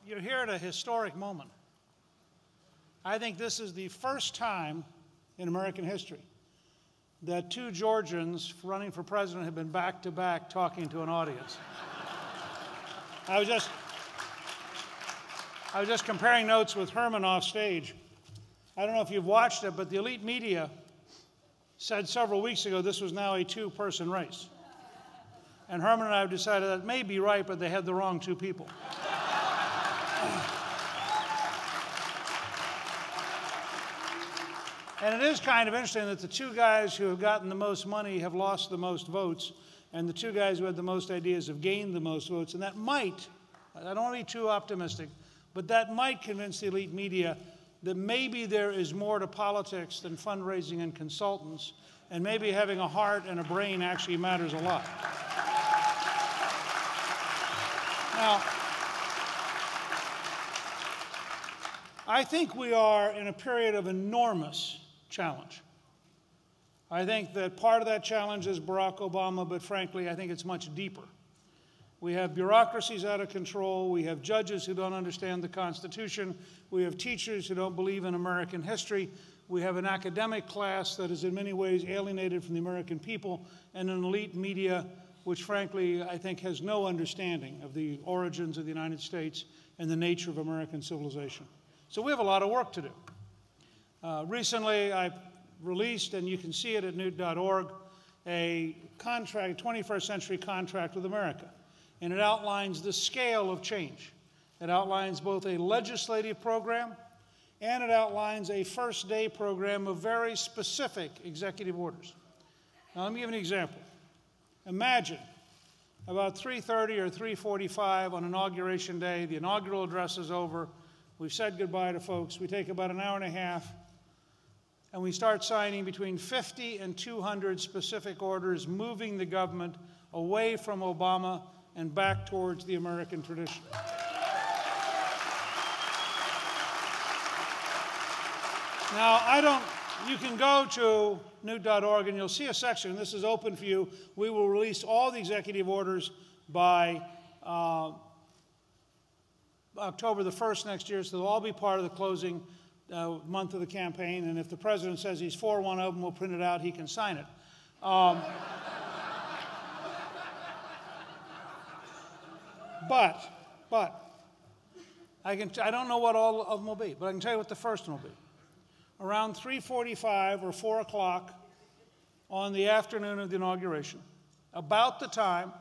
you're here at a historic moment. I think this is the first time in American history that two Georgians running for president have been back-to-back talking to an audience. I was just comparing notes with Herman off stage. I don't know if you've watched it, but the elite media said several weeks ago this was now a two-person race. And Herman and I have decided that may be right, but they had the wrong two people. And it is kind of interesting that the two guys who have gotten the most money have lost the most votes, and the two guys who had the most ideas have gained the most votes. And that might, I don't want to be too optimistic, but that might convince the elite media that maybe there is more to politics than fundraising and consultants, and maybe having a heart and a brain actually matters a lot. Now, I think we are in a period of enormous challenge. I think that part of that challenge is Barack Obama, but frankly, I think it's much deeper. We have bureaucracies out of control. We have judges who don't understand the Constitution. We have teachers who don't believe in American history. We have an academic class that is in many ways alienated from the American people, and an elite media which frankly I think has no understanding of the origins of the United States and the nature of American civilization. So we have a lot of work to do. Recently, I released, and you can see it at newt.org, a contract, 21st century contract with America. And it outlines the scale of change. It outlines both a legislative program and it outlines a first day program of very specific executive orders. Now, let me give an example. Imagine about 3:30 or 3:45 on Inauguration Day, the inaugural address is over, we've said goodbye to folks, we take about an hour and a half, and we start signing between 50 and 200 specific orders moving the government away from Obama and back towards the American tradition. Now, you can go to newt.org and you'll see a section, this is open for you. We will release all the executive orders by October the 1st next year, so they'll all be part of the closing month of the campaign, and if the president says he's for one of them, we'll print it out, he can sign it. But I don't know what all of them will be, but I can tell you what the first one will be. Around 3:45 or 4 o'clock on the afternoon of the inauguration, about the time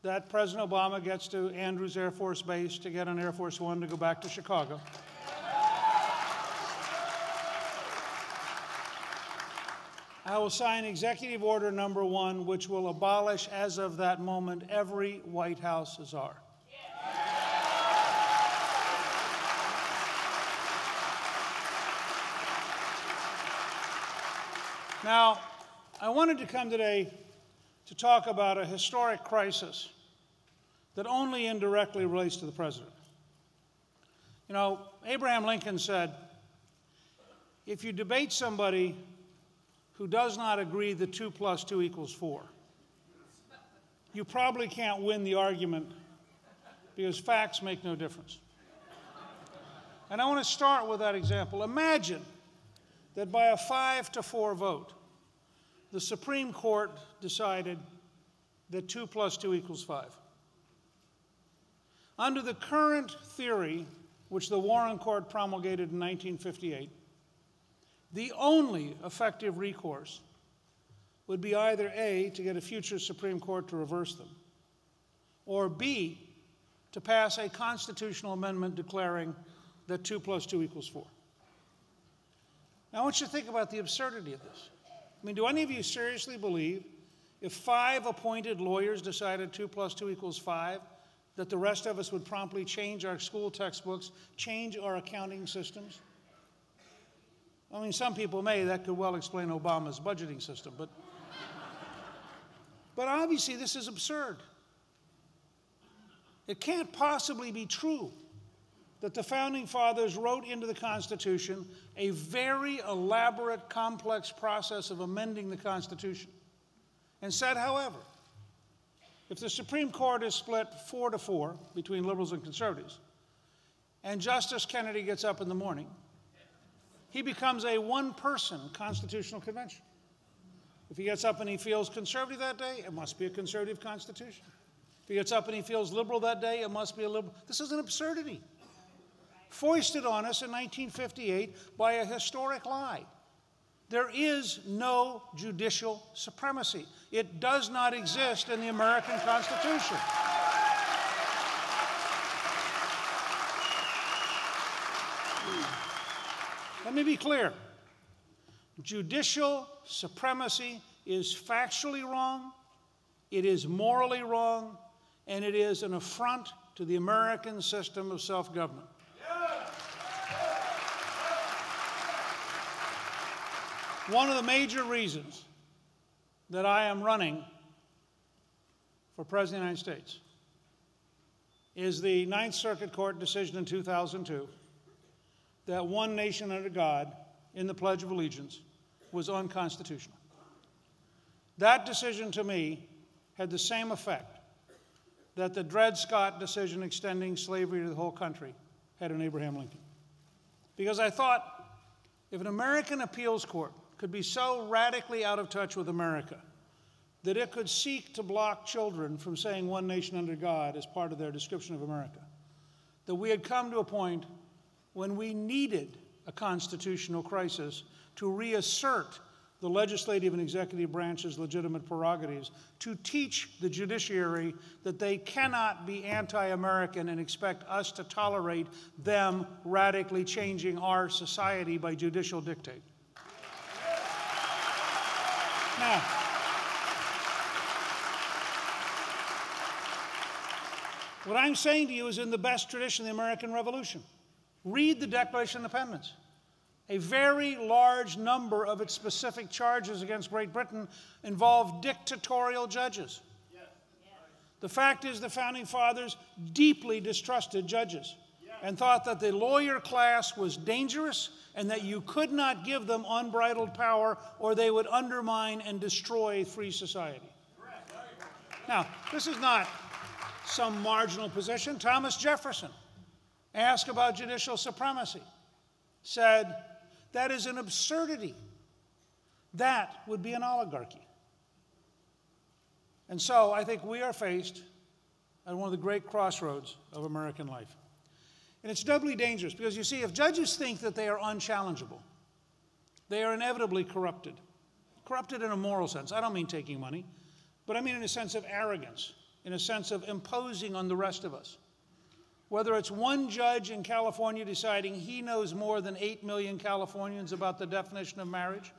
that President Obama gets to Andrews Air Force Base to get on Air Force One to go back to Chicago, I will sign Executive Order number 1, which will abolish, as of that moment, every White House czar. Now, I wanted to come today to talk about a historic crisis that only indirectly relates to the president. You know, Abraham Lincoln said, if you debate somebody who does not agree that 2 + 2 = 4, you probably can't win the argument because facts make no difference. And I want to start with that example. Imagine that by a 5-4 vote, the Supreme Court decided that 2 + 2 = 5. Under the current theory, which the Warren Court promulgated in 1958, the only effective recourse would be either A, to get a future Supreme Court to reverse them, or B, to pass a constitutional amendment declaring that 2 + 2 = 4. Now, I want you to think about the absurdity of this. I mean, do any of you seriously believe if 5 appointed lawyers decided 2 + 2 = 5, that the rest of us would promptly change our school textbooks, change our accounting systems? I mean, some people may, that could well explain Obama's budgeting system, but obviously this is absurd. It can't possibly be true that the Founding Fathers wrote into the Constitution a very elaborate, complex process of amending the Constitution, and said, however, if the Supreme Court is split 4-4 between liberals and conservatives, and Justice Kennedy gets up in the morning, he becomes a one-person constitutional convention. If he gets up and he feels conservative that day, it must be a conservative constitution. If he gets up and he feels liberal that day, it must be a liberal. This is an absurdity, foisted on us in 1958 by a historic lie. There is no judicial supremacy. It does not exist in the American Constitution. Let me be clear. Judicial supremacy is factually wrong, it is morally wrong, and it is an affront to the American system of self-government. One of the major reasons that I am running for President of the United States is the Ninth Circuit Court decision in 2002 that one nation under God in the Pledge of Allegiance was unconstitutional. That decision, to me, had the same effect that the Dred Scott decision extending slavery to the whole country had on Abraham Lincoln. Because I thought, if an American appeals court could be so radically out of touch with America that it could seek to block children from saying one nation under God as part of their description of America, that we had come to a point when we needed a constitutional crisis to reassert the legislative and executive branch's legitimate prerogatives, to teach the judiciary that they cannot be anti-American and expect us to tolerate them radically changing our society by judicial dictate. Now, what I'm saying to you is in the best tradition of the American Revolution. Read the Declaration of Independence. A very large number of its specific charges against Great Britain involve dictatorial judges. The fact is, the Founding Fathers deeply distrusted judges and thought that the lawyer class was dangerous and that you could not give them unbridled power or they would undermine and destroy free society. Now, this is not some marginal position. Thomas Jefferson, asked about judicial supremacy, said, that is an absurdity. That would be an oligarchy. And so I think we are faced at one of the great crossroads of American life. And it's doubly dangerous because, you see, if judges think that they are unchallengeable, they are inevitably corrupted. Corrupted in a moral sense. I don't mean taking money, but I mean in a sense of arrogance, in a sense of imposing on the rest of us. Whether it's one judge in California deciding he knows more than 8 million Californians about the definition of marriage.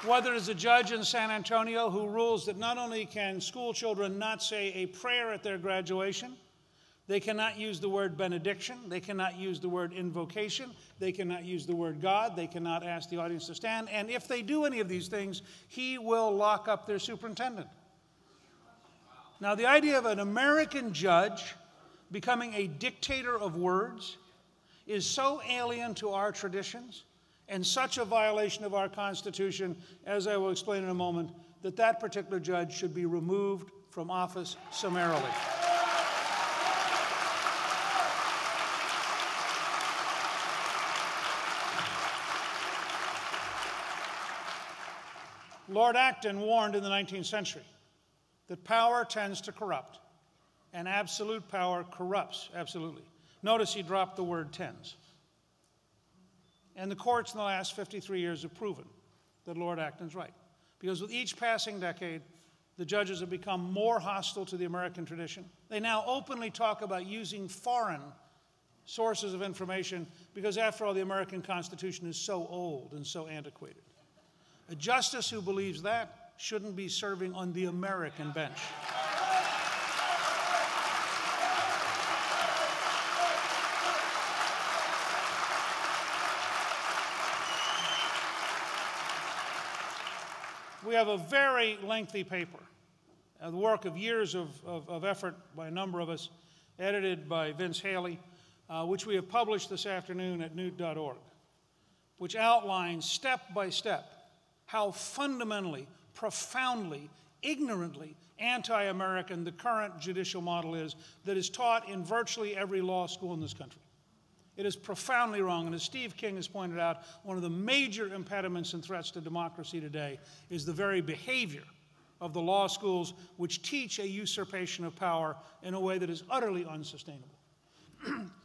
Whether it's a judge in San Antonio who rules that not only can school children not say a prayer at their graduation, they cannot use the word benediction, they cannot use the word invocation, they cannot use the word God, they cannot ask the audience to stand, and if they do any of these things, he will lock up their superintendent. Now, the idea of an American judge becoming a dictator of words is so alien to our traditions and such a violation of our Constitution, as I will explain in a moment, that that particular judge should be removed from office summarily. Lord Acton warned in the 19th century that power tends to corrupt, and absolute power corrupts absolutely. Notice he dropped the word tends. And the courts in the last 53 years have proven that Lord Acton's right. Because with each passing decade, the judges have become more hostile to the American tradition. They now openly talk about using foreign sources of information because, after all, the American Constitution is so old and so antiquated. A justice who believes that shouldn't be serving on the American bench. We have a very lengthy paper, the work of years of effort by a number of us, edited by Vince Haley, which we have published this afternoon at newt.org, which outlines step by step how fundamentally, profoundly, ignorantly, anti-American the current judicial model is that is taught in virtually every law school in this country. It is profoundly wrong, and as Steve King has pointed out, one of the major impediments and threats to democracy today is the very behavior of the law schools, which teach a usurpation of power in a way that is utterly unsustainable.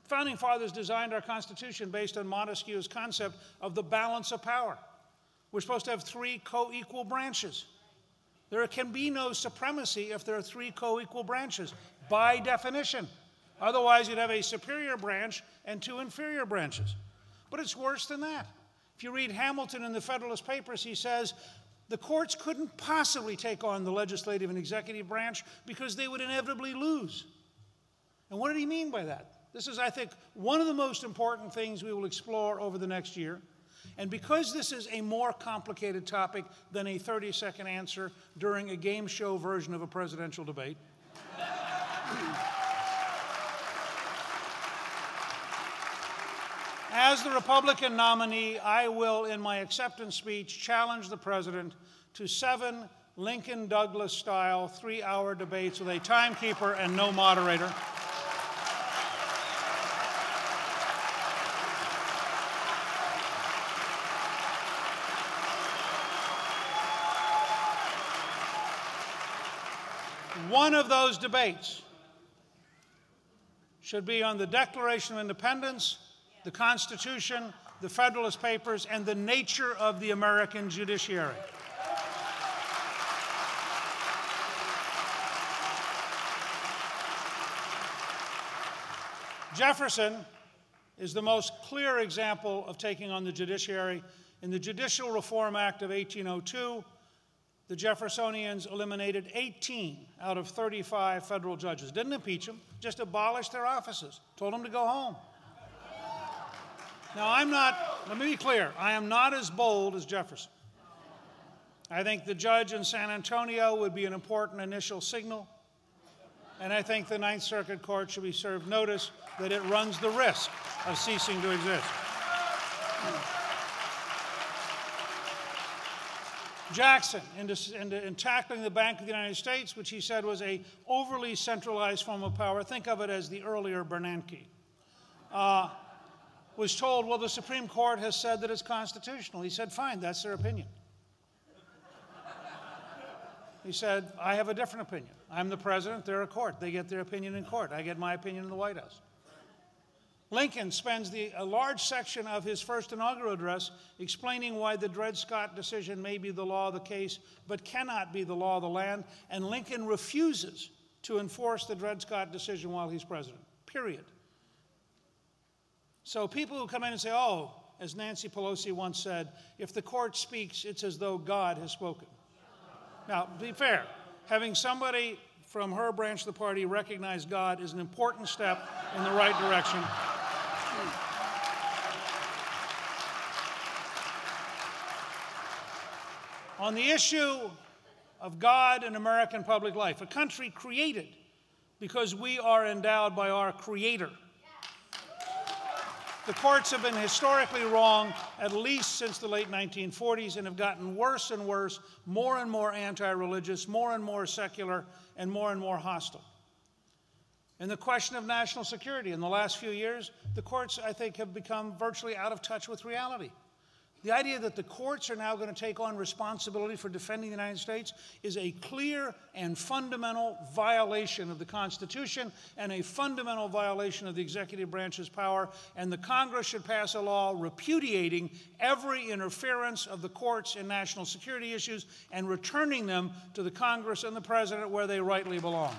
Founding Fathers designed our Constitution based on Montesquieu's concept of the balance of power. We're supposed to have three co-equal branches. There can be no supremacy if there are three co-equal branches, by definition. Otherwise, you'd have a superior branch and two inferior branches. But it's worse than that. If you read Hamilton in the Federalist Papers, he says, the courts couldn't possibly take on the legislative and executive branch because they would inevitably lose. And what did he mean by that? This is, I think, one of the most important things we will explore over the next year. And because this is a more complicated topic than a 30-second answer during a game show version of a presidential debate, as the Republican nominee, I will, in my acceptance speech, challenge the president to 7 Lincoln Douglas-style 3-hour debates with a timekeeper and no moderator. One of those debates should be on the Declaration of Independence, the Constitution, the Federalist Papers, and the nature of the American judiciary. Jefferson is the most clear example of taking on the judiciary. In the Judicial Reform Act of 1802, the Jeffersonians eliminated 18 out of 35 federal judges. Didn't impeach them, just abolished their offices, told them to go home. Now, let me be clear, I am not as bold as Jefferson. I think the judge in San Antonio would be an important initial signal, and I think the Ninth Circuit Court should be served notice that it runs the risk of ceasing to exist. Jackson, in tackling the Bank of the United States, which he said was an overly centralized form of power, think of it as the earlier Bernanke, was told, well, the Supreme Court has said that it's constitutional. He said, fine, that's their opinion. He said, I have a different opinion. I'm the president, they're a court. They get their opinion in court. I get my opinion in the White House. Lincoln spends a large section of his first inaugural address explaining why the Dred Scott decision may be the law of the case, but cannot be the law of the land, and Lincoln refuses to enforce the Dred Scott decision while he's president, period. So people who come in and say, oh, as Nancy Pelosi once said, if the court speaks, it's as though God has spoken. Now, to be fair, having somebody from her branch of the party recognize God is an important step in the right direction. On the issue of God and American public life, a country created because we are endowed by our Creator. The courts have been historically wrong, at least since the late 1940s, and have gotten worse and worse, more and more anti-religious, more and more secular, and more hostile. And the question of national security, in the last few years, the courts, I think, have become virtually out of touch with reality. The idea that the courts are now going to take on responsibility for defending the United States is a clear and fundamental violation of the Constitution and a fundamental violation of the executive branch's power, and the Congress should pass a law repudiating every interference of the courts in national security issues and returning them to the Congress and the President where they rightly belong.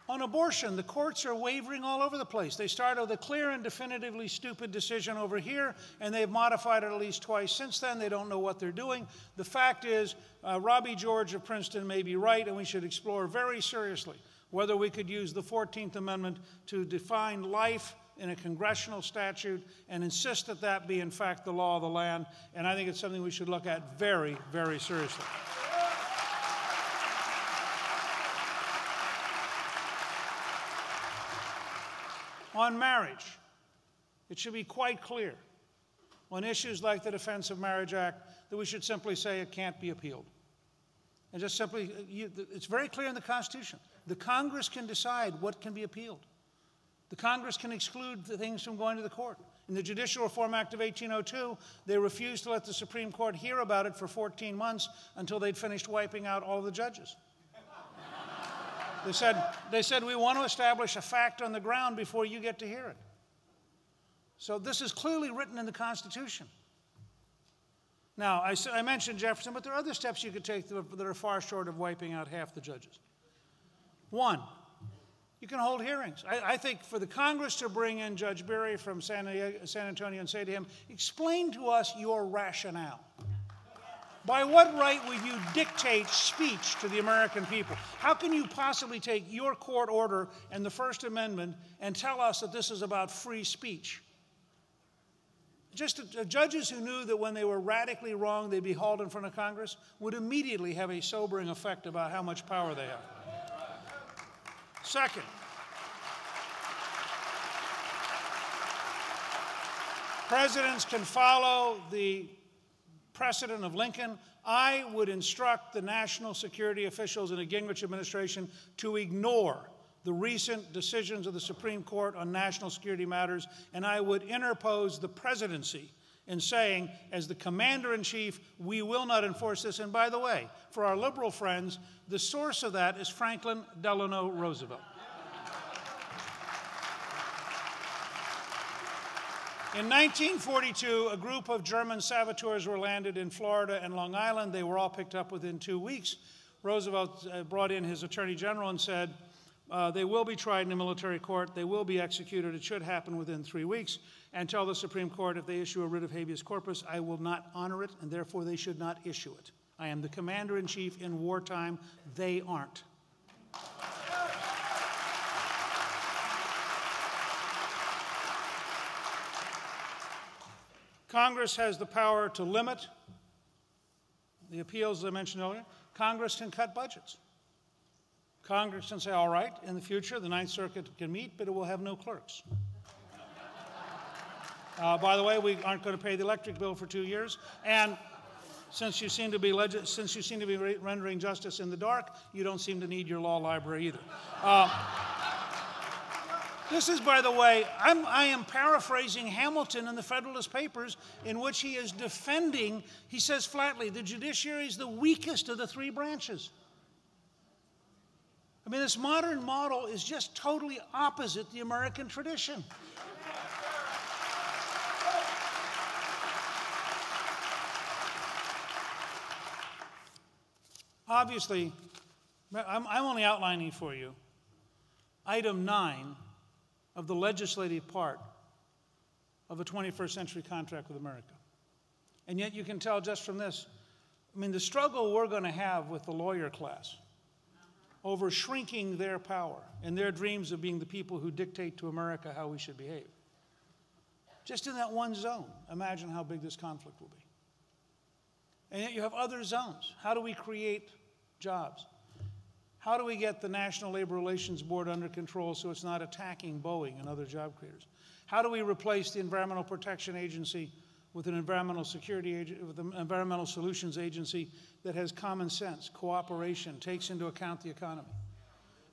On abortion, the courts are wavering all over the place. They started with a clear and definitively stupid decision over here, and they've modified it at least twice since then. They don't know what they're doing. The fact is, Robbie George of Princeton may be right, and we should explore very seriously whether we could use the 14th Amendment to define life in a congressional statute and insist that that be, in fact, the law of the land. And I think it's something we should look at very, very seriously. On marriage, it should be quite clear on issues like the Defense of Marriage Act that we should simply say it can't be appealed. And just simply, it's very clear in the Constitution. The Congress can decide what can be appealed. The Congress can exclude the things from going to the court. In the Judicial Reform Act of 1802, they refused to let the Supreme Court hear about it for 14 months until they'd finished wiping out all the judges. They said, we want to establish a fact on the ground before you get to hear it. So this is clearly written in the Constitution. Now, I mentioned Jefferson, but there are other steps you could take that are far short of wiping out half the judges. One, you can hold hearings. I think for the Congress to bring in Judge Berry from San Antonio and say to him, explain to us your rationale. By what right would you dictate speech to the American people? How can you possibly take your court order and the First Amendment and tell us that this is about free speech? Just judges who knew that when they were radically wrong, they'd be hauled in front of Congress would immediately have a sobering effect about how much power they have. Second, presidents can follow the precedent of Lincoln. I would instruct the national security officials in the Gingrich administration to ignore the recent decisions of the Supreme Court on national security matters, and I would interpose the presidency in saying, as the commander-in-chief, we will not enforce this. And by the way, for our liberal friends, the source of that is Franklin Delano Roosevelt. In 1942, a group of German saboteurs were landed in Florida and Long Island. They were all picked up within 2 weeks. Roosevelt brought in his attorney general and said, they will be tried in a military court. They will be executed. It should happen within 3 weeks. And tell the Supreme Court if they issue a writ of habeas corpus, I will not honor it, and therefore they should not issue it. I am the commander-in-chief in wartime. They aren't. Congress has the power to limit the appeals that I mentioned earlier. Congress can cut budgets. Congress can say, all right, in the future, the Ninth Circuit can meet, but it will have no clerks. By the way, we aren't going to pay the electric bill for 2 years. And since you seem to be rendering justice in the dark, you don't seem to need your law library either. This is, by the way, I am paraphrasing Hamilton in the Federalist Papers, in which he is defending, he says flatly, the judiciary is the weakest of the three branches. I mean, this modern model is just totally opposite the American tradition. Obviously, I'm only outlining for you item 9 of the legislative part of a 21st century contract with America. And yet you can tell just from this, I mean, the struggle we're going to have with the lawyer class over shrinking their power and their dreams of being the people who dictate to America how we should behave. Just in that one zone, imagine how big this conflict will be. And yet you have other zones. How do we create jobs? How do we get the National Labor Relations Board under control so it's not attacking Boeing and other job creators? How do we replace the Environmental Protection Agency with an environmental solutions agency that has common sense, cooperation, takes into account the economy?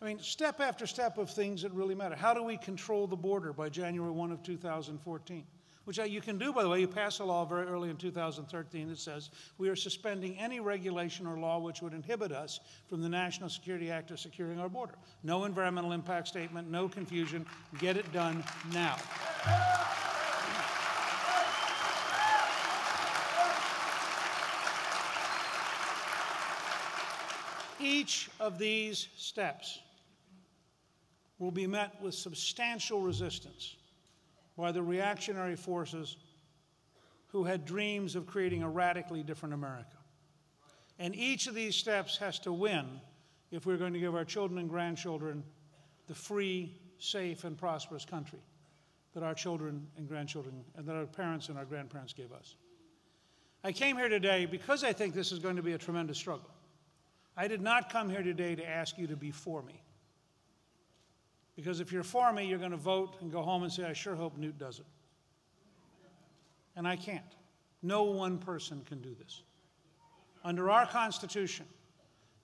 I mean, step after step of things that really matter. How do we control the border by January 1 of 2014? Which you can do, by the way. You pass a law very early in 2013 that says we are suspending any regulation or law which would inhibit us from the National Security Act of securing our border. No environmental impact statement, no confusion. Get it done now. Each of these steps will be met with substantial resistance by the reactionary forces who had dreams of creating a radically different America. And each of these steps has to win if we're going to give our children and grandchildren the free, safe, and prosperous country that our children and grandchildren, and that our parents and our grandparents gave us. I came here today because I think this is going to be a tremendous struggle. I did not come here today to ask you to be for me. Because if you're for me, you're going to vote and go home and say, I sure hope Newt does it. and I can't. No one person can do this. Under our Constitution,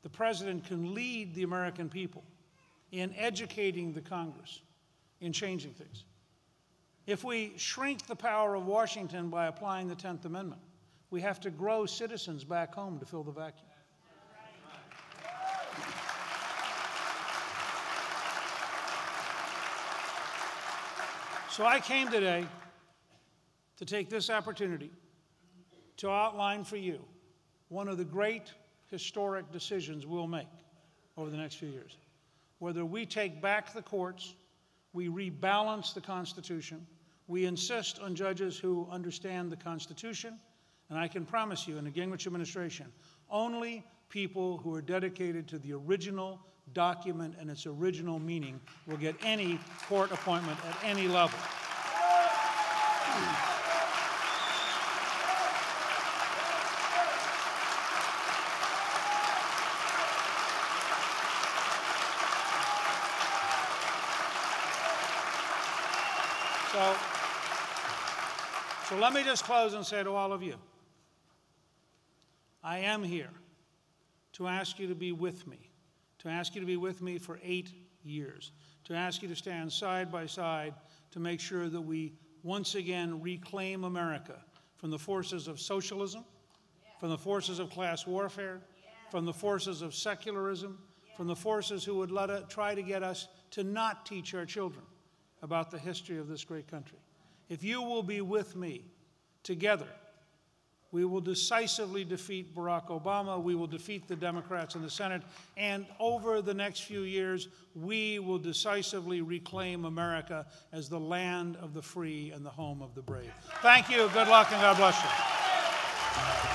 the President can lead the American people in educating the Congress, in changing things. If we shrink the power of Washington by applying the 10th Amendment, we have to grow citizens back home to fill the vacuum. So I came today to take this opportunity to outline for you one of the great historic decisions we'll make over the next few years. Whether we take back the courts, we rebalance the Constitution, we insist on judges who understand the Constitution, and I can promise you in the Gingrich administration, only people who are dedicated to the original document and its original meaning will get any court appointment at any level. So let me just close and say to all of you, I am here to ask you to be with me, to ask you to be with me for 8 years, to ask you to stand side by side to make sure that we once again reclaim America from the forces of socialism, from the forces of class warfare, from the forces of secularism, from the forces who would try to get us to not teach our children about the history of this great country. If you will be with me, together, we will decisively defeat Barack Obama, we will defeat the Democrats in the Senate, and over the next few years, we will decisively reclaim America as the land of the free and the home of the brave. Thank you, good luck, and God bless you.